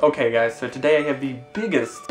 Okay guys, so today I have the biggest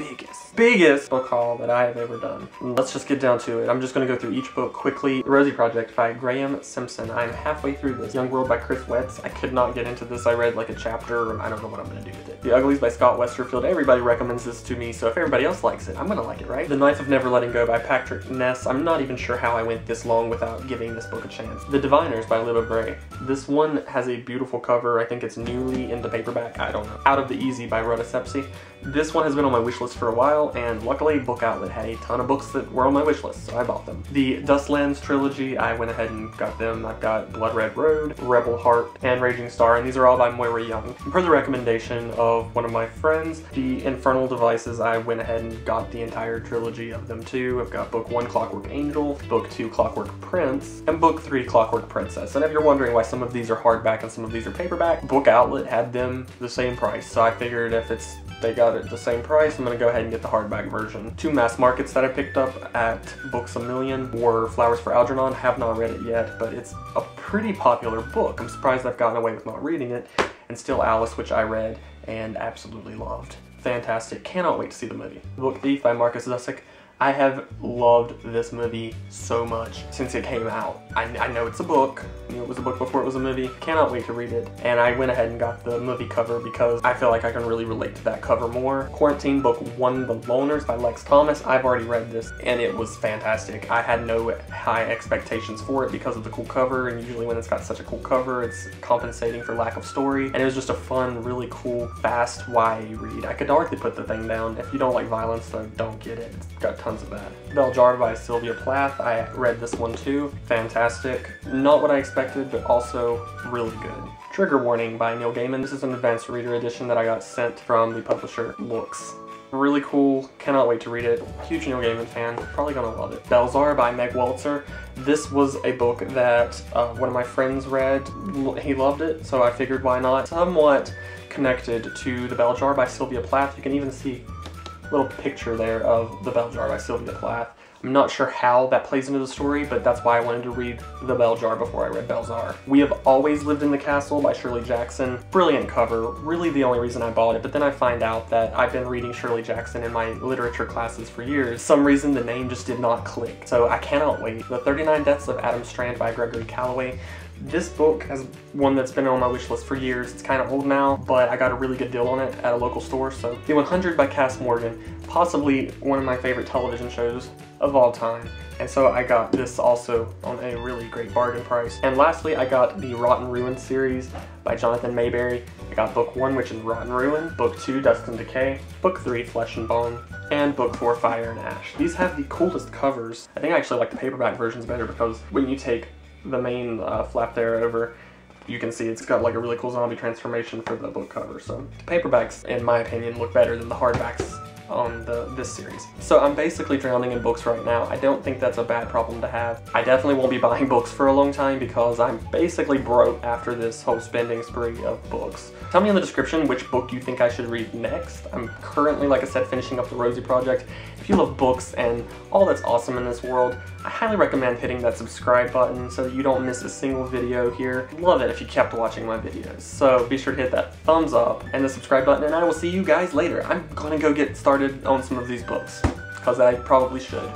book haul that I have ever done. Let's just get down to it. I'm just going to go through each book quickly. The Rosie Project by Graham Simpson. I'm halfway through this. Young World by Chris Wetz. I could not get into this. I read like a chapter and I don't know what I'm going to do with it. The Uglies by Scott Westerfield. Everybody recommends this to me, so if everybody else likes it, I'm going to like it, right? The Knife of Never Letting Go by Patrick Ness. I'm not even sure how I went this long without giving this book a chance. The Diviners by Libba Bray. This one has a beautiful cover. I think it's newly into paperback. I don't know. Out of the Easy by Rhoda Sepsi. This one has been on my wish list for a while, and luckily Book Outlet had a ton of books that were on my wish list, so I bought them. The Dustlands trilogy, I went ahead and got them. I've got Blood Red Road, Rebel Heart, and Raging Star, and these are all by Moira Young. Per the recommendation of one of my friends, The Infernal Devices, I went ahead and got the entire trilogy of them too. I've got Book 1, Clockwork Angel, Book 2, Clockwork Prince, and Book 3, Clockwork Princess. And if you're wondering why some of these are hardback and some of these are paperback, Book Outlet had them the same price, so I figured if they got it the same price, I'm gonna go ahead and get the hardback version. Two mass markets that I picked up at Books A Million were Flowers for Algernon. Have not read it yet, but it's a pretty popular book. I'm surprised I've gotten away with not reading it. And Still Alice, which I read and absolutely loved. Fantastic. Cannot wait to see the movie. Book Thief by Marcus Zusick. I have loved this movie so much since it came out. I know it's a book. I knew it was a book before it was a movie. Cannot wait to read it. And I went ahead and got the movie cover because I feel like I can really relate to that cover more. Quarantine Book 1, The Loners by Lex Thomas. I've already read this and it was fantastic. I had no high expectations for it because of the cool cover, and usually when it's got such a cool cover, it's compensating for lack of story. And it was just a fun, really cool, fast YA read. I could hardly put the thing down. If you don't like violence, then don't get it. It's got tons of that. Bell Jar by Sylvia Plath. I read this one too. Fantastic. Not what I expected, but also really good. Trigger Warning by Neil Gaiman. This is an advanced reader edition that I got sent from the publisher Looks. Really cool. Cannot wait to read it. Huge Neil Gaiman fan. Probably gonna love it. Belzar by Meg Waltzer. This was a book that one of my friends read. He loved it, so I figured why not. Somewhat connected to The Bell Jar by Sylvia Plath. You can even see little picture there of The Bell Jar by Sylvia Plath. I'm not sure how that plays into the story, but that's why I wanted to read The Bell Jar before I read Belzar. We Have Always Lived in the Castle by Shirley Jackson. Brilliant cover, really the only reason I bought it, but then I find out that I've been reading Shirley Jackson in my literature classes for years. For some reason the name just did not click, so I cannot wait. The 39 Deaths of Adam Strand by Gregory Calloway. This book is one that's been on my wish list for years. It's kind of old now, but I got a really good deal on it at a local store. So The 100 by Cass Morgan, possibly one of my favorite television shows of all time. And so I got this also on a really great bargain price. And lastly, I got the Rotten Ruin series by Jonathan Mayberry. I got book 1, which is Rotten Ruin, book 2, Dust and Decay, book 3, Flesh and Bone, and book 4, Fire and Ash. These have the coolest covers. I think I actually like the paperback versions better because when you take the main flap there over, you can see it's got like a really cool zombie transformation for the book cover. So the paperbacks, in my opinion, look better than the hardbacks on this series. So I'm basically drowning in books right now. I don't think that's a bad problem to have. I definitely won't be buying books for a long time because I'm basically broke after this whole spending spree of books. Tell me in the description which book you think I should read next. I'm currently, like I said, finishing up the Rosie Project. If you love books and all that's awesome in this world, I highly recommend hitting that subscribe button so that you don't miss a single video here. I'd love it if you kept watching my videos. So be sure to hit that thumbs up and the subscribe button, and I will see you guys later. I'm gonna go get started on some of these books because I probably should.